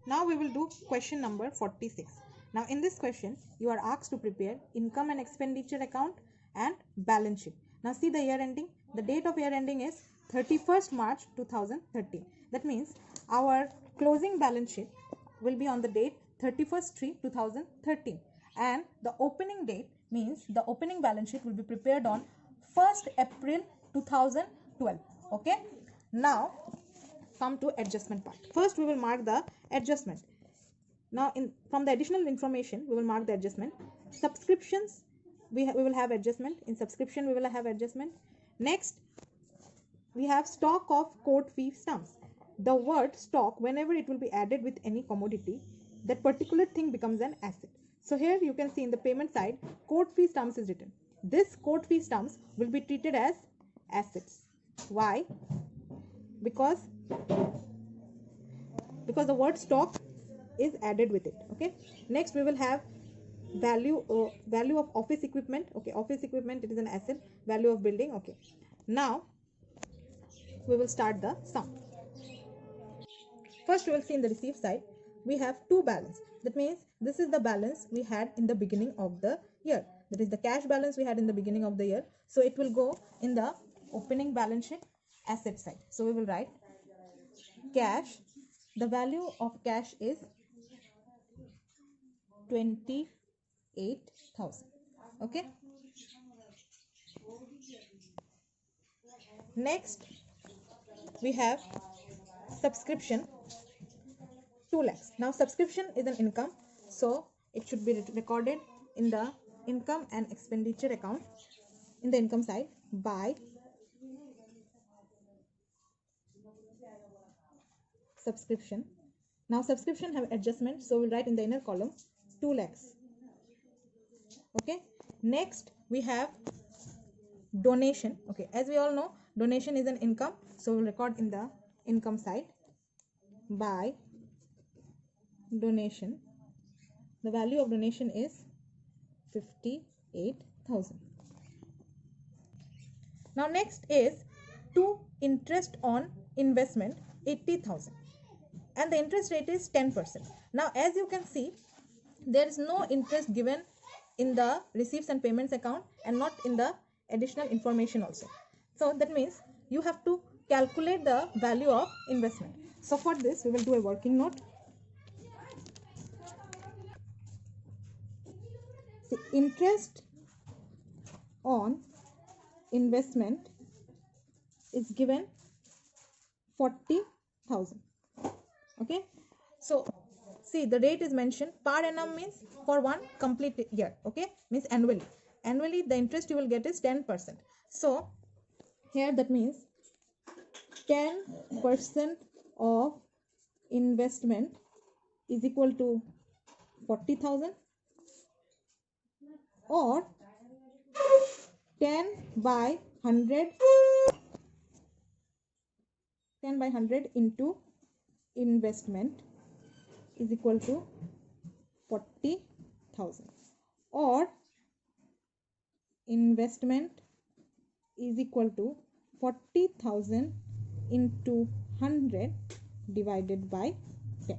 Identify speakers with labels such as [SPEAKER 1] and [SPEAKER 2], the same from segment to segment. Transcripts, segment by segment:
[SPEAKER 1] Now we will do question number 46. Now in this question, you are asked to prepare income and expenditure account and balance sheet. Now see the year ending. The date of year ending is 31st March 2013. That means our closing balance sheet will be on the date 31st 3 2013, and the opening date means the opening balance sheet will be prepared on 1st April 2012. Okay. Now come to adjustment part. First we will mark the adjustment. Now from the additional information we will mark the adjustment. Subscriptions, we will have adjustment. In subscription we will have adjustment. Next we have stock of court fee stamps. The word stock, whenever it will be added with any commodity, that particular thing becomes an asset. So here you can see in the payment side, court fee stamps is written. This court fee stamps will be treated as assets. Why? Because the word stock is added with it. Okay. Next we will have value of office equipment. Okay, office equipment, it is an asset. Value of building. Okay. Now we will start the sum. First we will see in the receive side we have two balance. That means this is the balance we had in the beginning of the year. That is the cash balance we had in the beginning of the year. So it will go in the opening balance sheet asset side. So we will write cash. The value of cash is 28,000. Okay. Next we have subscription, 2 lakhs. Now subscription is an income, so it should be recorded in the income and expenditure account in the income side by subscription. Now subscription have adjustment, so we'll write in the inner column 2 lakhs. Okay. Next we have donation. Okay, as we all know, donation is an income, so we'll record in the income side by donation. The value of donation is 58,000. Now next is to interest on investment, 80,000, and the interest rate is 10%. Now as you can see, there is no interest given in the receipts and payments account and not in the additional information also. So that means you have to calculate the value of investment. So for this we will do a working note. See, interest on investment is given 40,000. Okay. So see, the rate is mentioned per annum, means for one complete year. Okay, means annually the interest you will get is 10%. So here that means 10% of investment is equal to 40,000, or 10 by 100 into investment is equal to 40,000, or investment is equal to 40,000 into 100 divided by 10.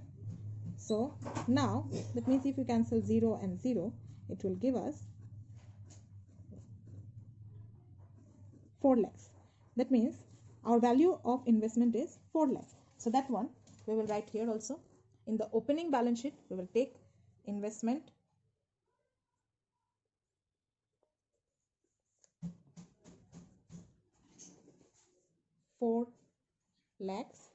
[SPEAKER 1] So now that means if you cancel 0 and 0, it will give us 4 lakhs. That means our value of investment is 4 lakhs. So that one we will write here also. In the opening balance sheet we will take investment, $4 lakhs,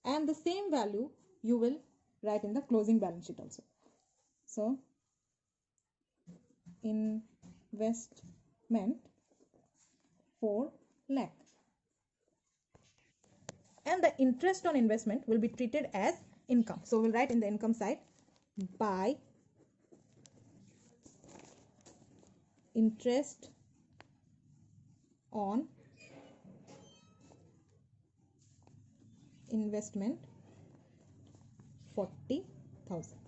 [SPEAKER 1] and the same value you will write in the closing balance sheet also. So investment 4 lakh, and the interest on investment will be treated as income. So we'll write in the income side by interest on investment 40,000.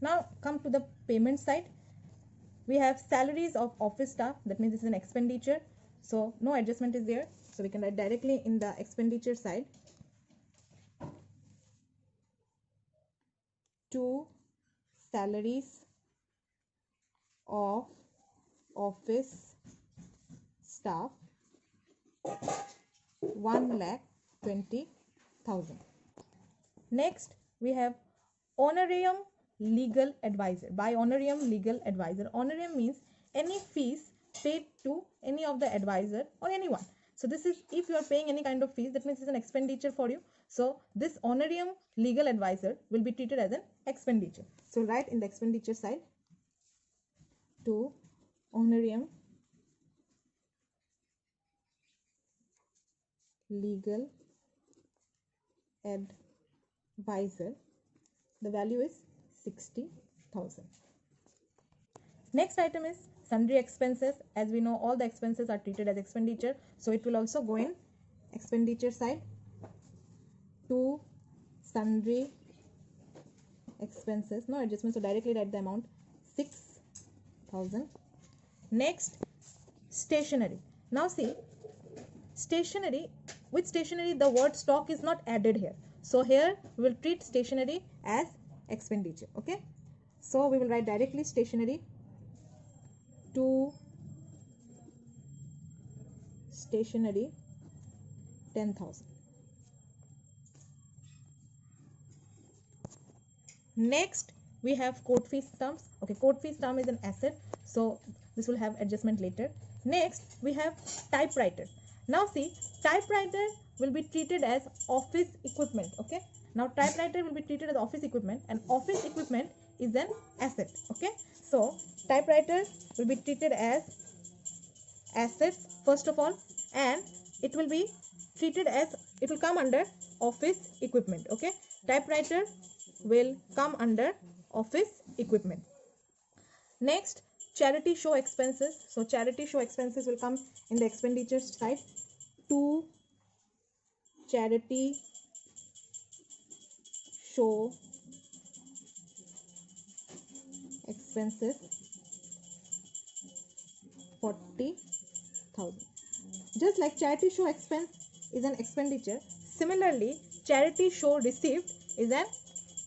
[SPEAKER 1] Now come to the payment side. We have salaries of office staff. That means this is an expenditure, so no adjustment is there. So we can write directly in the expenditure side to salaries of office staff 1,20,000. Next, we have honorarium legal advisor. By honorarium legal advisor, honorarium means any fees paid to any of the advisor or anyone. So this is, if you are paying any kind of fees, that means it's an expenditure for you. So this honorarium legal advisor will be treated as an expenditure. So write in the expenditure side, to honorarium legal advisor, the value is 60,000. Next item is sundry expenses. As we know, all the expenses are treated as expenditure, so it will also go in expenditure side, to sundry expenses, no adjustment, so directly write the amount 6,000. Next, stationery. Now see, stationery, with stationery the word stock is not added here, so here we will treat stationery as expenditure. Okay, so we will write directly stationery, to stationery 10,000. Next, we have court fees terms. Okay, court fees term is an asset, so this will have adjustment later. Next, we have typewriter. Now see, typewriter will be treated as office equipment. Okay, now typewriter will be treated as office equipment, and office equipment is an asset. Okay, so typewriter will be treated as asset first of all, and it will be treated as, it will come under office equipment. Okay, typewriter will come under office equipment. Next, charity show expenses. So charity show expenses will come in the expenditure side, to charity show expenses 40,000. Just like charity show expense is an expenditure, similarly charity show received is an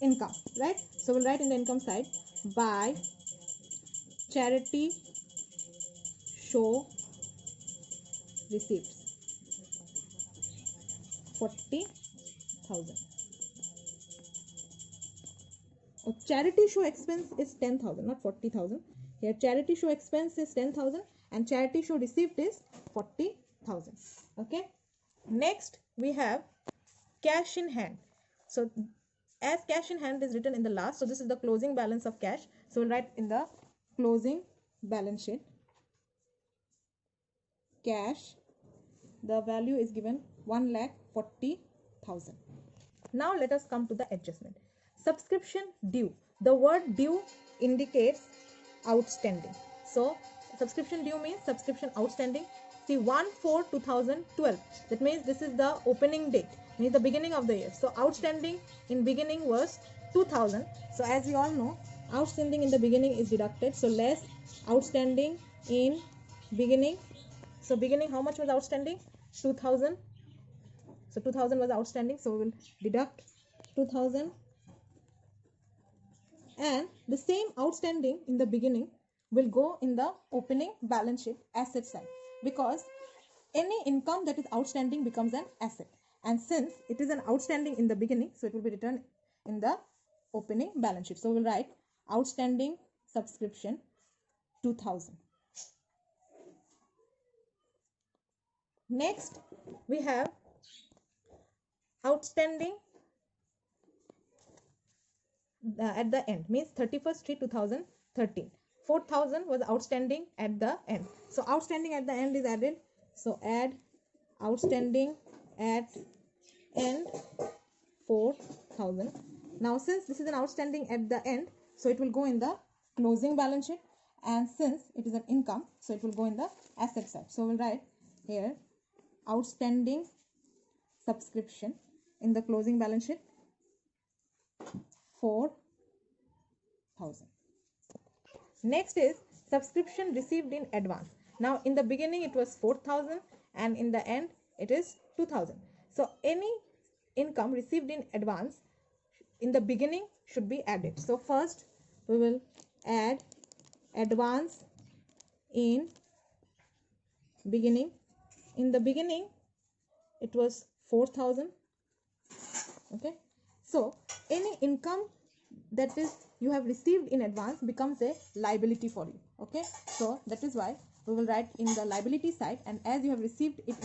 [SPEAKER 1] income, right? So we'll write in the income side, by charity show receipts 40,000. Oh, charity show expense is 10,000, not 40,000. Here charity show expense is 10,000 and charity show received is 40,000. Okay. Next, we have cash in hand. So as cash in hand is written in the last, so this is the closing balance of cash. So we'll write in the closing balance sheet, cash, the value is given 1,40,000. Now let us come to the adjustment. Subscription due. The word due indicates outstanding. So subscription due means subscription outstanding. See, 1/4/2012. That means this is the opening date, means the beginning of the year. So outstanding in beginning was 2,000. So as we all know, outstanding in the beginning is deducted. So less outstanding in beginning. So beginning, how much was outstanding? 2,000. So 2,000 was outstanding. So we will deduct 2,000. And the same outstanding in the beginning will go in the opening balance sheet asset side, because any income that is outstanding becomes an asset, and since it is an outstanding in the beginning, so it will be returned in the opening balance sheet. So we'll write outstanding subscription 2,000. Next, we have outstanding at the end, means 31st/3/2013. 4,000 was outstanding at the end. So outstanding at the end is added. So add outstanding at end 4,000. Now since this is an outstanding at the end, so it will go in the closing balance sheet, and since it is an income, so it will go in the asset side. So we'll write here outstanding subscription in the closing balance sheet 4,000. Next is subscription received in advance. Now in the beginning it was 4,000 and in the end it is 2,000. So any income received in advance in the beginning should be added. So first we will add advance in beginning. In the beginning it was 4,000. Okay, so any income that is you have received in advance becomes a liability for you. Okay, so that is why we will write in the liability side, and as you have received it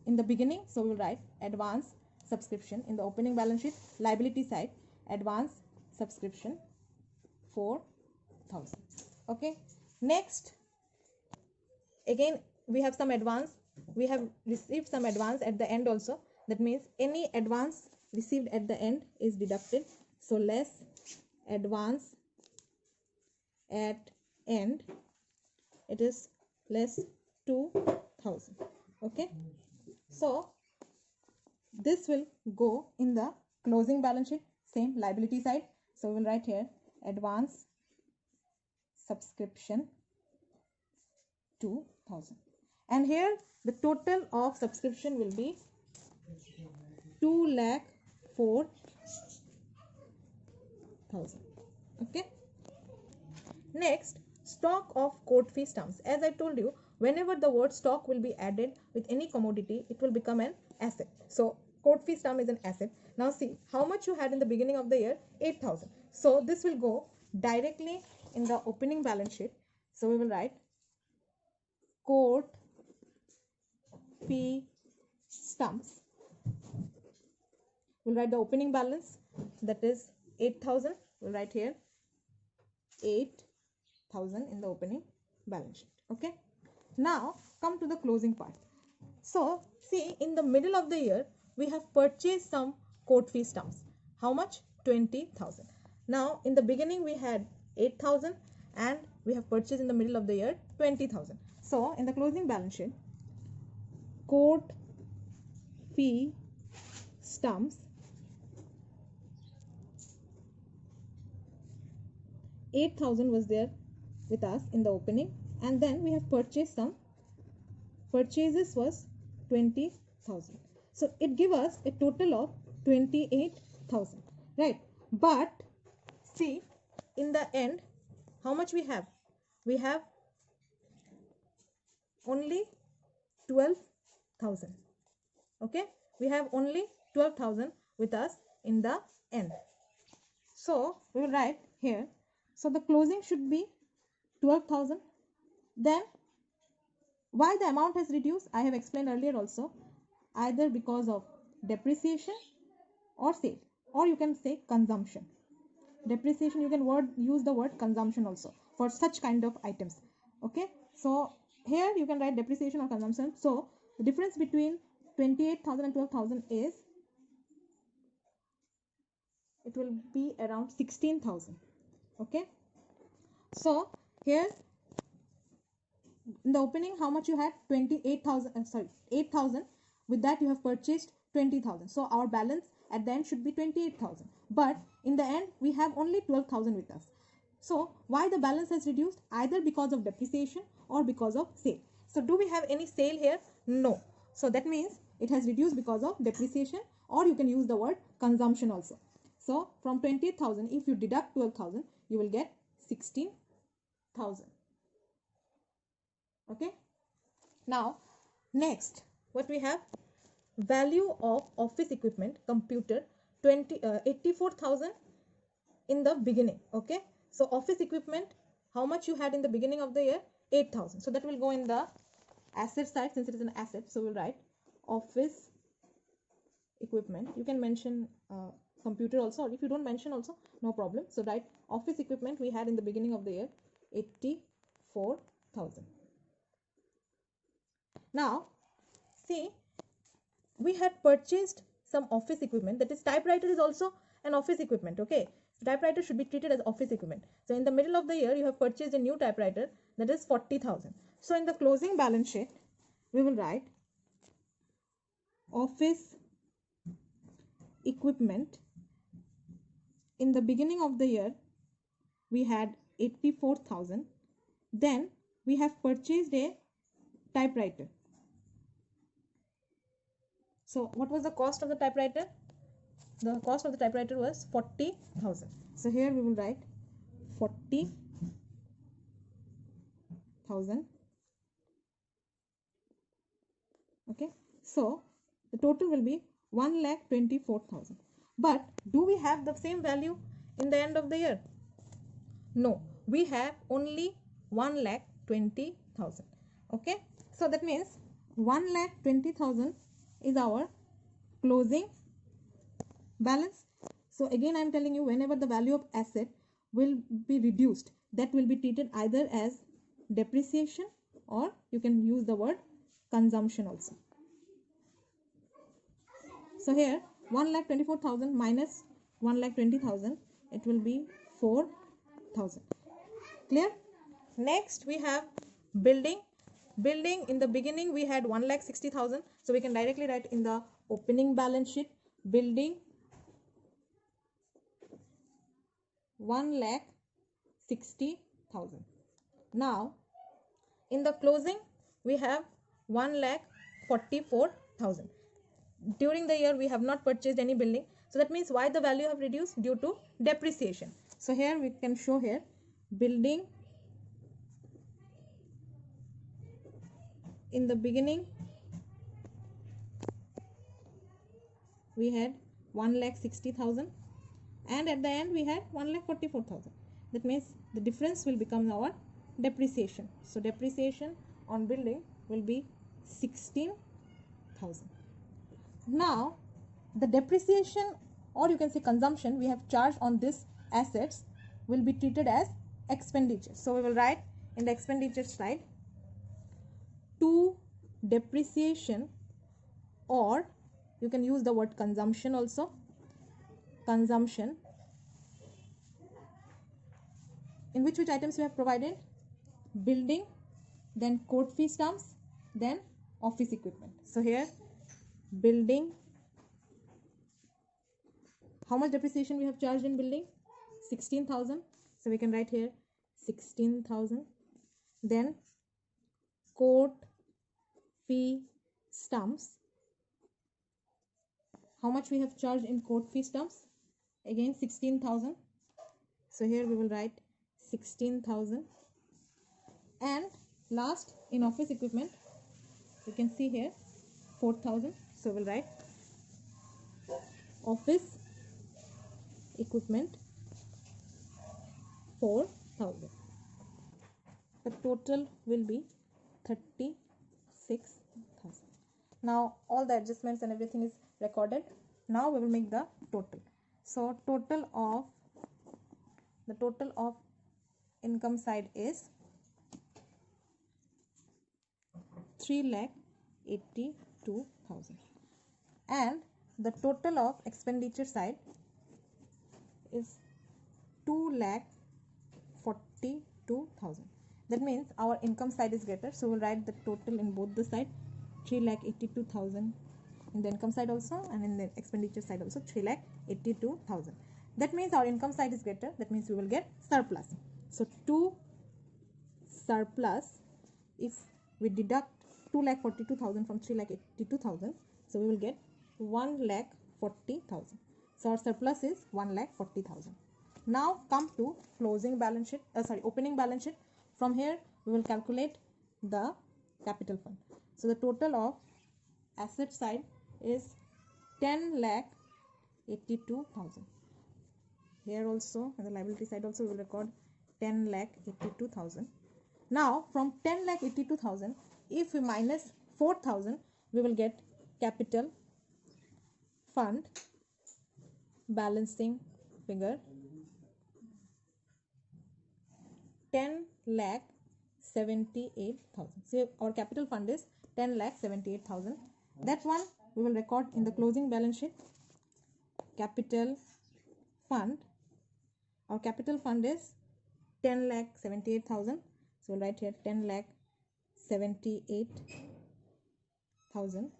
[SPEAKER 1] in the beginning, so we will write advance subscription in the opening balance sheet, liability side advance subscription 4,000. Okay, next again we have some advance, we have received some advance at the end also. That means any advance received at the end is deducted, so less advance at end, it is less 2,000. Okay, so this will go in the closing balance sheet, same liability side. So we will write here advance subscription 2,000, and here the total of subscription will be 2,04,000. Okay, next, stock of court fee stamps. As I told you, whenever the word stock will be added with any commodity, it will become an asset. So court fee stamp is an asset. Now see how much you had in the beginning of the year, 8,000. So this will go directly in the opening balance sheet. So we will write court fee stamps. We'll write the opening balance, that is 8,000. We'll write here 8,000 in the opening balance sheet. Okay, now come to the closing part. So see, in the middle of the year we have purchased some court fee stamps. How much? 20,000. Now in the beginning we had 8,000 and we have purchased in the middle of the year 20,000. So in the closing balance sheet, court fee stamps 8,000 was there with us in the opening, and then we have purchased some purchases was 20,000. So it give us a total of 28,000, right? But see, in the end how much we have? We have only 12,000. Okay, we have only 12,000 with us in the end. So we will write here, so the closing should be 12,000. Then why the amount has reduced, I have explained earlier also, either because of depreciation or sale, or you can say consumption. Depreciation, you can use the word consumption also for such kind of items. Okay, so here you can write depreciation or consumption. So the difference between 28,000 and 12,000 is, it will be around 16,000. Okay, so here in the opening how much you had? 28,000, 8,000. With that you have purchased 20,000. So our balance at the end should be 28,000. But in the end we have only 12,000 with us. So why the balance has reduced? Either because of depreciation or because of sale. So do we have any sale here? No. So that means it has reduced because of depreciation, or you can use the word consumption also. So from 28,000, if you deduct 12,000, you will get 16,000. Okay. Now next, what we have? Value of office equipment, computer, 84,000 in the beginning. Okay, so office equipment, how much you had in the beginning of the year? 8,000. So that will go in the asset side, since it is an asset. So we'll write office equipment. You can mention computer also, or if you don't mention also, no problem. So write office equipment we had in the beginning of the year 84,000. Now see, we had purchased some office equipment, that is typewriter is also an office equipment. Okay, typewriter should be treated as office equipment. So in the middle of the year you have purchased a new typewriter, that is 40,000. So in the closing balance sheet we will write office equipment. In the beginning of the year we had 84,000. Then we have purchased a typewriter. So what was the cost of the typewriter? the cost of the typewriter was 40,000. So here we will write 40,000. Okay, so the total will be 1,24,000. But do we have the same value in the end of the year? No, we have only 1,20,000. Okay, so that means 1,20,000 is our closing balance. So again I am telling you, whenever the value of asset will be reduced, that will be treated either as depreciation, or you can use the word consumption also. So here 1,24,000 minus 1,20,000, it will be 4,000. Clear? Next we have building. Building, in the beginning we had 1,60,000, so we can directly write in the opening balance sheet, building 1,60,000. Now in the closing we have 1,44,000. During the year we have not purchased any building, so that means why the value have reduced? Due to depreciation. So here we can show here, building in the beginning we had 1,60,000, and at the end we had 1,44,000. That means the difference will become our depreciation. So depreciation on building will be 16,000. Now the depreciation, or you can say consumption, we have charged on this assets will be treated as expenditure. So we will write in the expenditure side, to depreciation, or you can use the word consumption also, consumption, in which items we have provided? Building, then court fee stamps, then office equipment. So here building, how much depreciation we have charged in building? 16,000. So we can write here 16,000. Then court fee stamps, how much we have charged in court fee stamps? Again 16,000. So here we will write 16,000. And last, in office equipment, you can see here 4,000. So we'll write office equipment 4,000. The total will be 36,000. Now all the adjustments and everything is recorded. Now we will make the total. So the total of income side is 3,82,000, and the total of expenditure side is 2,42,000. That means our income side is greater, so we'll write the total in both the side, 3,82,000 in the income side also, and in the expenditure side also 3,82,000. That means our income side is greater, that means we will get surplus. So to surplus, if we deduct 2,42,000 from 3,82,000, so we will get 1,40,000. So our surplus is 1,40,000. Now come to closing balance sheet, opening balance sheet. From here we will calculate the capital fund. So the total of asset side is 10,82,000. Here also, on the liability side also, we will record 10,82,000. Now from 10,82,000, if we minus 4,000, we will get capital fund balancing figure 10,78,000. So our capital fund is 10,78,000. That one we will record in the closing balance sheet. Capital fund, our capital fund is 10,78,000. So we'll write here 10,78,000.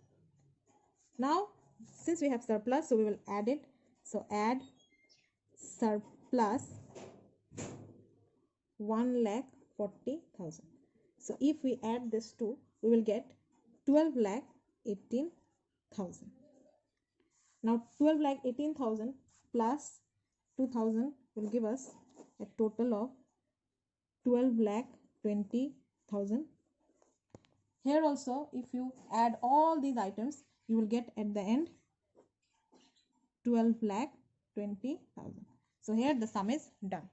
[SPEAKER 1] Now since we have surplus, so we will add it. So add surplus 1,40,000. So if we add this two, we will get 12,18,000. Now 12 lakh 18,000 plus 2,000 will give us a total of 12 lakh 20,000. Here also, if you add all these items, you will get at the end 12 lakh 20,000. So here the sum is done.